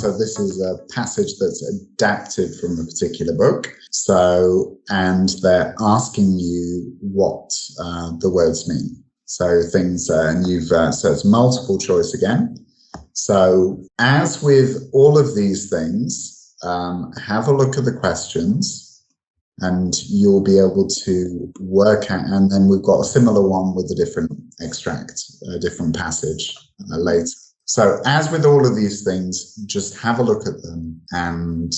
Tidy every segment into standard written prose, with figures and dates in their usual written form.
So this is a passage that's adapted from a particular book. So, and they're asking you what the words mean. So things, and so it's multiple choice again. So as with all of these things, have a look at the questions and you'll be able to work out, and then we've got a similar one with a different extract, a different passage later. So as with all of these things, just have a look at them and,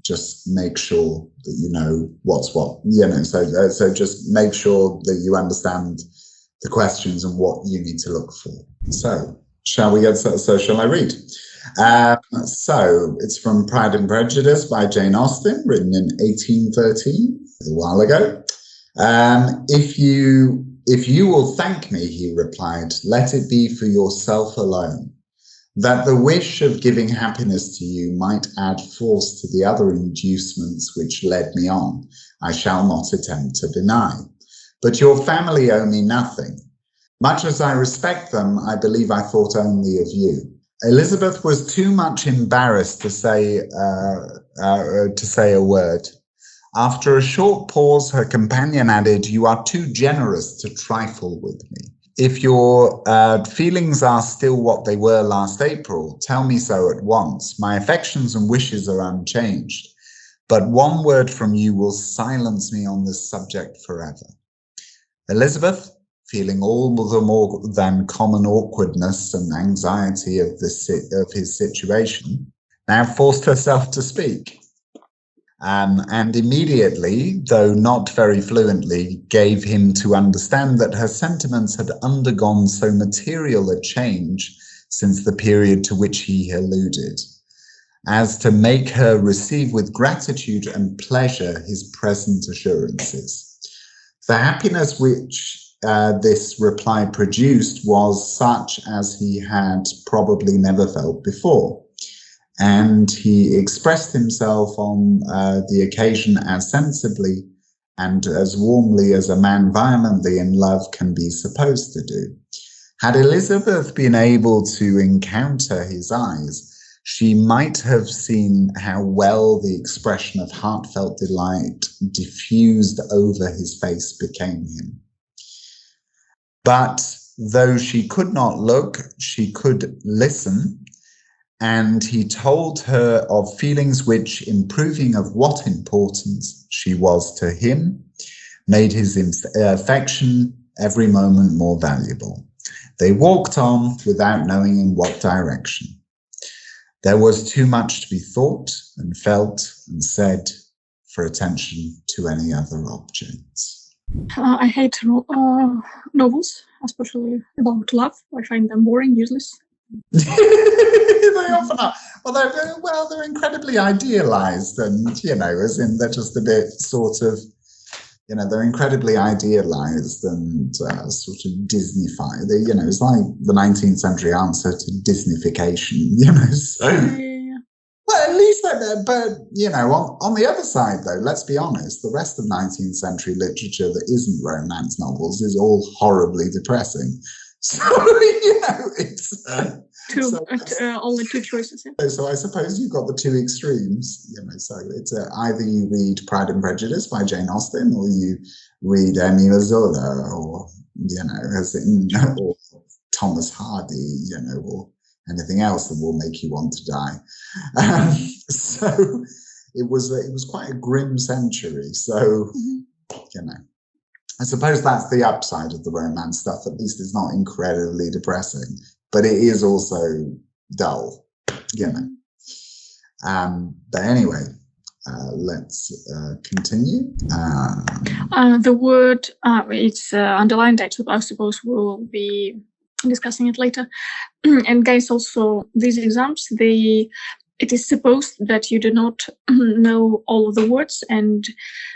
just make sure that you know what's what, so just make sure that you understand the questions and what you need to look for. So shall we get, so shall I read? So it's from Pride and Prejudice by Jane Austen, written in 1813, a while ago. If you will thank me, he replied, let it be for yourself alone, that the wish of giving happiness to you might add force to the other inducements which led me on, I shall not attempt to deny. But your family owe me nothing. Much as I respect them, I believe I thought only of you. Elizabeth was too much embarrassed to say a word. After a short pause, her companion added, you are too generous to trifle with me. If your feelings are still what they were last April, tell me so at once. My affections and wishes are unchanged, but one word from you will silence me on this subject forever. Elizabeth, feeling all the more than common awkwardness and anxiety of his situation, now forced herself to speak. And immediately, though not very fluently, gave him to understand that her sentiments had undergone so material a change since the period to which he alluded, as to make her receive with gratitude and pleasure his present assurances. The happiness which this reply produced was such as he had probably never felt before. And he expressed himself on the occasion as sensibly and as warmly as a man violently in love can be supposed to do. Had Elizabeth been able to encounter his eyes, she might have seen how well the expression of heartfelt delight diffused over his face became him. But though she could not look, she could listen, and he told her of feelings which, in proving of what importance she was to him, made his affection every moment more valuable. They walked on without knowing in what direction. There was too much to be thought and felt and said for attention to any other objects. I hate novels, especially about love. I find them boring, useless. They often are. Well, they're incredibly idealized, and as in they're just a bit sort of, they're incredibly idealized and sort of Disneyfied. It's like the 19th century answer to Disneyfication. So. Yeah. Well, at least, but on the other side, though, let's be honest, the rest of 19th century literature that isn't romance novels is all horribly depressing. So, it's only two choices. Yeah. So I suppose you've got the two extremes, so it's either you read Pride and Prejudice by Jane Austen, or you read Emile Zola, or, or Thomas Hardy, or anything else that will make you want to die. So it was quite a grim century. So, I suppose that's the upside of the romance stuff. At least it's not incredibly depressing, but it is also dull, But anyway, let's continue. The word, it's underlined. I suppose we'll be discussing it later. And guys, also these exams, it is supposed that you do not know all of the words, and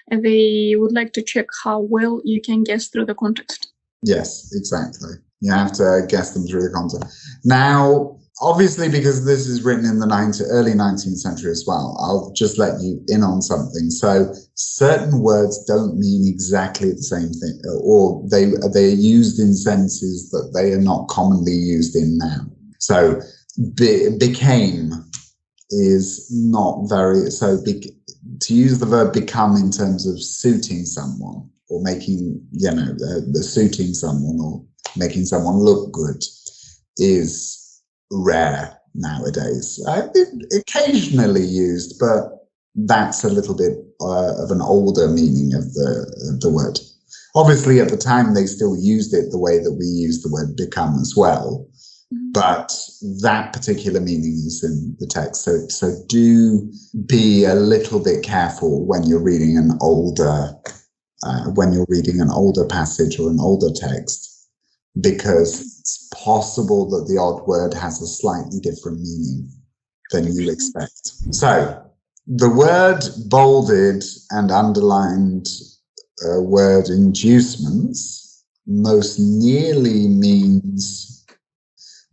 they would like to check how well you can guess through the context. Yes, exactly. You have to guess them through the context. Now, obviously, because this is written in the early 19th century as well, I'll just let you in on something. So certain words don't mean exactly the same thing, or they're used in senses that they are not commonly used in now. So became is not very, to use the verb become in terms of suiting someone or making, suiting someone or making someone look good is rare nowadays. Occasionally used, but that's a little bit of an older meaning of the word. Obviously, at the time, they still used it the way that we use the word become as well. But that particular meaning is in the text. So do be a little bit careful when you're reading an older passage or an older text, because it's possible that the odd word has a slightly different meaning than you expect. So the word bolded and underlined word inducements most nearly means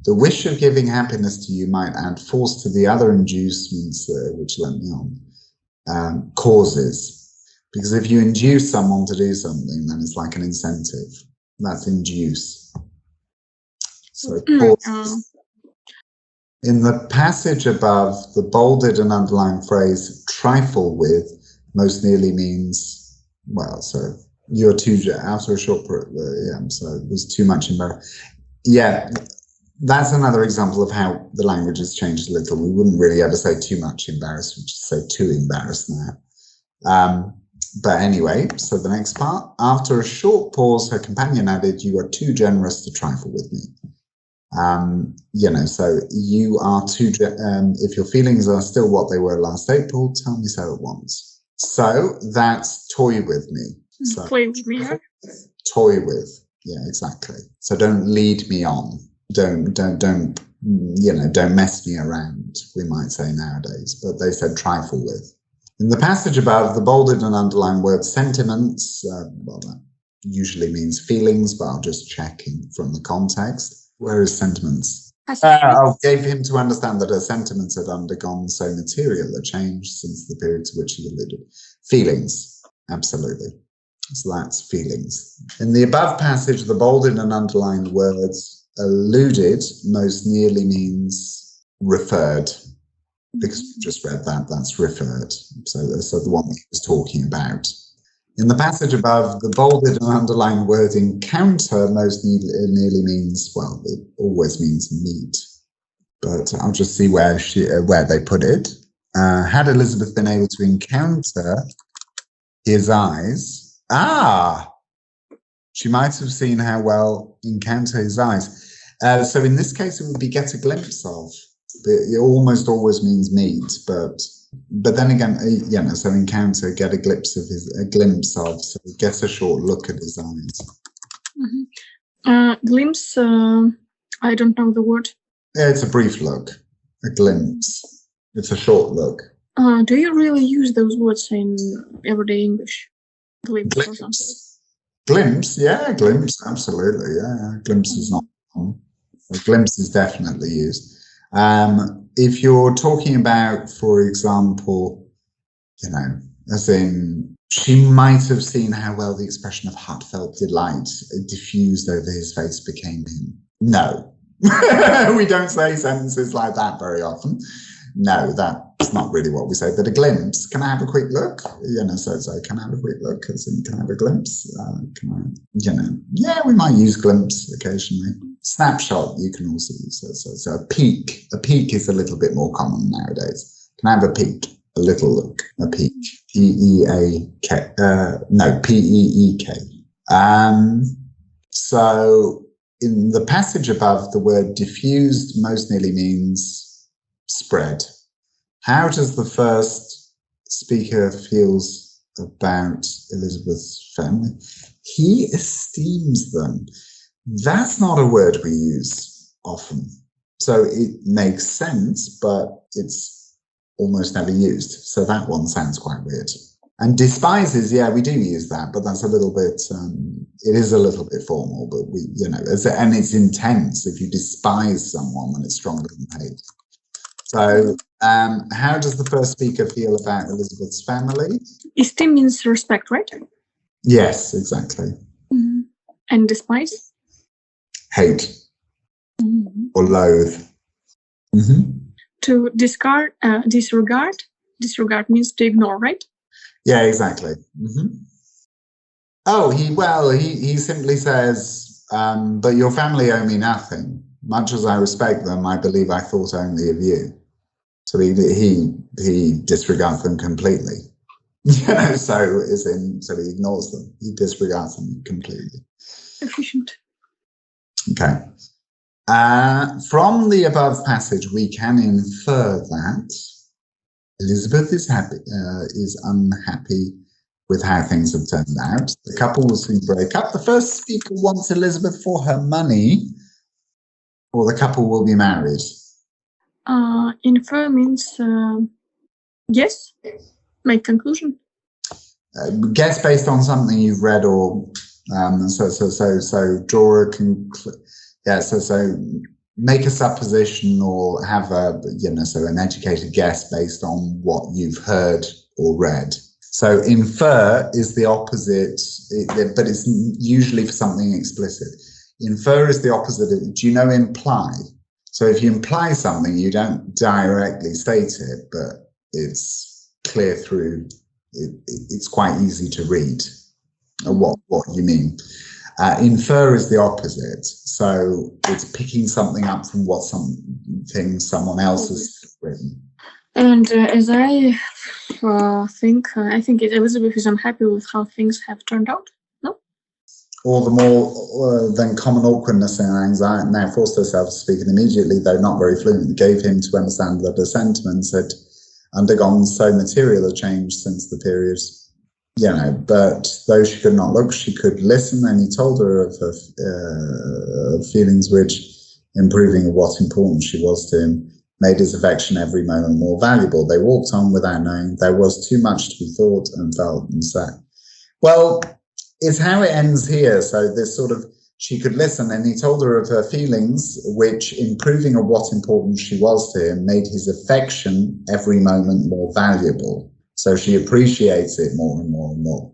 the wish of giving happiness to you might add force to the other inducements which led me on, causes. Because if you induce someone to do something, then it's like an incentive. That's induce. So causes. In the passage above, the bolded and underlined phrase trifle with most nearly means, well, so you're too, after a short, so it was too much embarrassed. Yeah, that's another example of how the language has changed a little. We wouldn't really ever say too much embarrassed, we just say too embarrassed now. But anyway, so the next part, after a short pause, her companion added, "You are too generous to trifle with me." So you are too, if your feelings are still what they were last April, tell me so at once. So that's toy with me. So, play with me. Toy with, yeah, exactly. So don't lead me on. Don't mess me around, we might say nowadays, but they said trifle with. In the passage above, the bolded and underlined word sentiments, well, that usually means feelings, but I'll just check from the context. Where is sentiments? Gave him to understand that her sentiments had undergone so material a change since the period to which he alluded. Feelings, absolutely. So that's feelings. In the above passage, the bolded and underlined words alluded most nearly means referred, because we just read that, that's referred. So the one he was talking about. In the passage above, the bolded and underlined word encounter most nearly means, well, it always means meet. But I'll just see where they put it. Had Elizabeth been able to encounter his eyes, she might have seen how well encounter his eyes. So in this case, it would be get a glimpse of. It almost always means meet, but then again, so encounter, get a glimpse of, so get a short look at his eyes. Glimpse, I don't know the word. Yeah, it's a brief look, a glimpse. It's a short look. Do you really use those words in everyday English? Glimpse or something? Glimpse, yeah, glimpse, absolutely, yeah. Glimpse is not common. A glimpse is definitely used. If you're talking about, for example, as in, she might have seen how well the expression of heartfelt delight diffused over his face became him. No, we don't say sentences like that very often. No, that's not really what we say. But a glimpse, can I have a quick look? So can I have a quick look? As in, can I have a glimpse? Yeah, we might use glimpse occasionally. Snapshot, you can also use. So a peek. A peek is a little bit more common nowadays. Can I have a peek? A little look. A peek. P-E-A-K. P-E-E-K. So in the passage above, the word diffused most nearly means spread. How does the first speaker feels about Elizabeth's family? He esteems them. That's not a word we use often. So it makes sense, but it's almost never used. So that one sounds quite weird. And despises, yeah, we do use that, but that's a little bit, it is a little bit formal, but we, and it's intense. If you despise someone, then it's stronger than hate. So how does the first speaker feel about Elizabeth's family? Esteem means respect, right? Yes, exactly. Mm-hmm. And despise? Hate or loathe. To disregard means to ignore, right? Yeah, exactly. Oh, he simply says, but your family owe me nothing. Much as I respect them, I believe I thought only of you. So he disregards them completely. So he ignores them. He disregards them completely. Efficient. Okay. From the above passage, we can infer that Elizabeth is unhappy with how things have turned out. The couple will soon break up. The first speaker wants Elizabeth for her money, or the couple will be married. Infer means guess, make conclusion. Guess based on something you've read, or so draw a conclusion. Yeah, so make a supposition or have an educated guess based on what you've heard or read. So infer is the opposite, but it's usually for something explicit. Infer is the opposite of, do you know imply? So if you imply something, you don't directly state it, but it's clear through, it's quite easy to read what you mean. Infer is the opposite. So it's picking something up from what someone else has written. And as I think Elizabeth is unhappy with how things have turned out. No? All the more than common awkwardness and anxiety now forced herself to speak, and immediately, though not very fluently, gave him to understand that her sentiments had undergone so material a change since the period. But though she could not look, she could listen, and he told her of her feelings, which, improving of what importance she was to him, made his affection every moment more valuable. They walked on without knowing. There was too much to be thought and felt and said. Well, it's how it ends here. So this sort of, she could listen, and he told her of her feelings, which, improving of what importance she was to him, made his affection every moment more valuable. So she appreciates it more and more and more.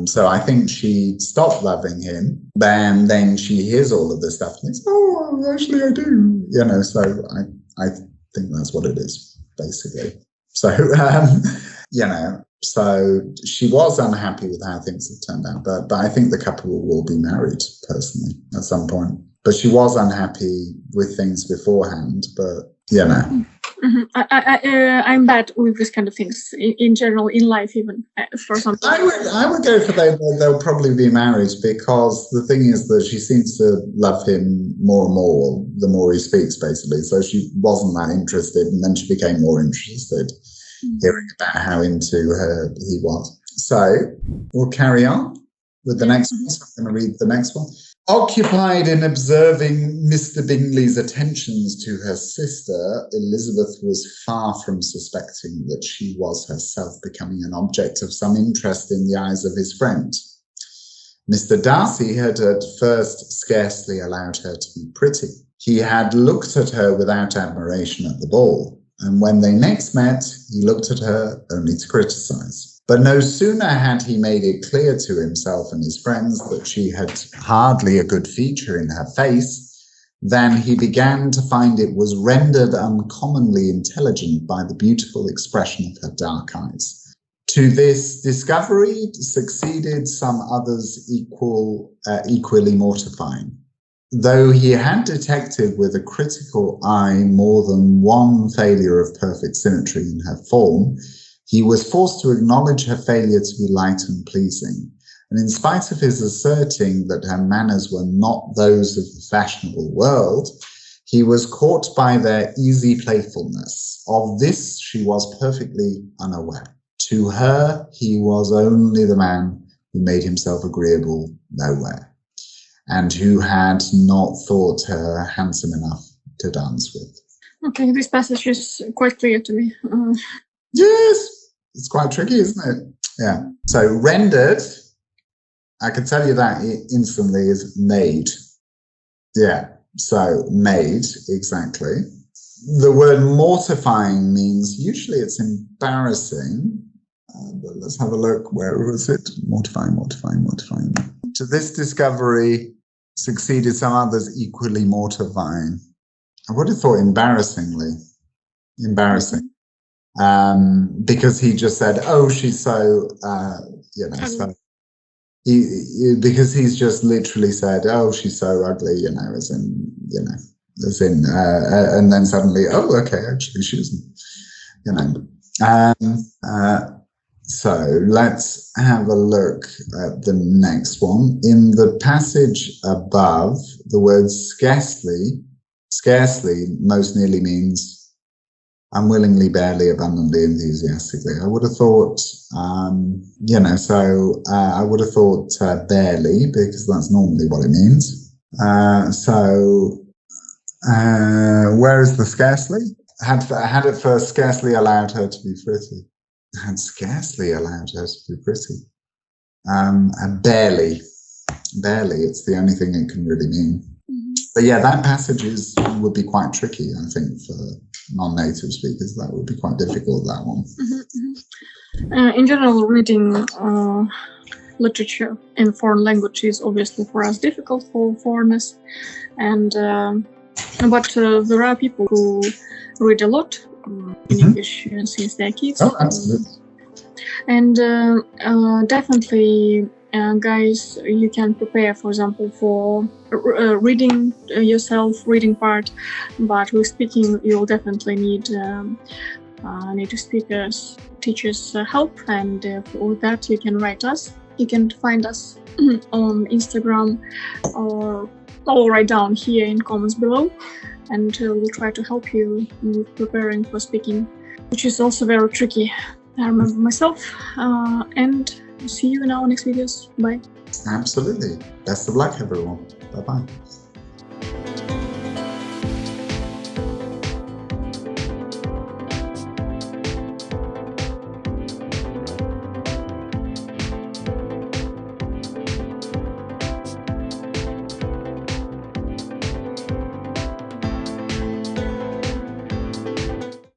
So I think she stopped loving him, then she hears all of this stuff and thinks, oh, actually I do. So I think that's what it is, basically. So, so she was unhappy with how things had turned out, but I think the couple will be married, personally, at some point. But she was unhappy with things beforehand, but, I'm bad with this kind of things in general, in life, even for something. I would go for they'll probably be married, because the thing is that she seems to love him more and more the more he speaks, basically. So she wasn't that interested, and then she became more interested hearing about how into her he was. So we'll carry on with the next one. So I'm going to read the next one. Occupied in observing Mr. Bingley's attentions to her sister, Elizabeth was far from suspecting that she was herself becoming an object of some interest in the eyes of his friend. Mr. Darcy had at first scarcely allowed her to be pretty. He had looked at her without admiration at the ball, and when they next met, he looked at her only to criticise. But no sooner had he made it clear to himself and his friends that she had hardly a good feature in her face, than he began to find it was rendered uncommonly intelligent by the beautiful expression of her dark eyes. To this discovery succeeded some others equally mortifying. Though he had detected with a critical eye more than one failure of perfect symmetry in her form, he was forced to acknowledge her failure to be light and pleasing, and in spite of his asserting that her manners were not those of the fashionable world, he was caught by their easy playfulness. Of this she was perfectly unaware. To her, he was only the man who made himself agreeable nowhere, and who had not thought her handsome enough to dance with. Okay, this passage is quite clear to me. Yes, it's quite tricky, isn't it? Yeah. So rendered, I can tell you that instantly, is made. Yeah. So made, exactly. The word mortifying means, usually it's embarrassing. But let's have a look. Where was it? Mortifying, mortifying, mortifying. To this discovery succeeded some others equally mortifying. I would have thought embarrassing, because he just said, "Oh, she's so," so because he's just literally said, "Oh, she's so ugly," as in, and then suddenly, "Oh, okay, actually, she isn't," So let's have a look at the next one. In the passage above, the word scarcely most nearly means unwillingly, barely, abundantly, enthusiastically. I would have thought, I would have thought barely, because that's normally what it means. Where is the scarcely? Had it first scarcely allowed her to be pretty. Had scarcely allowed her to be pretty. And barely, it's the only thing it can really mean. But yeah, that passage would be quite tricky, I think, for non-native speakers. That would be quite difficult, that one. In general, reading literature in foreign language is obviously for us difficult, for foreigners, but there are people who read a lot in English since they're kids. Oh, absolutely. And definitely, guys, you can prepare, for example, for reading yourself, reading part, but with speaking, you'll definitely need native speakers, teachers' help, and for that, you can write us. You can find us on Instagram, or I'll write down here in comments below, and we'll try to help you with preparing for speaking, which is also very tricky. I remember myself, and see you in our next videos. Bye. Absolutely. Best of luck, everyone. Bye-bye.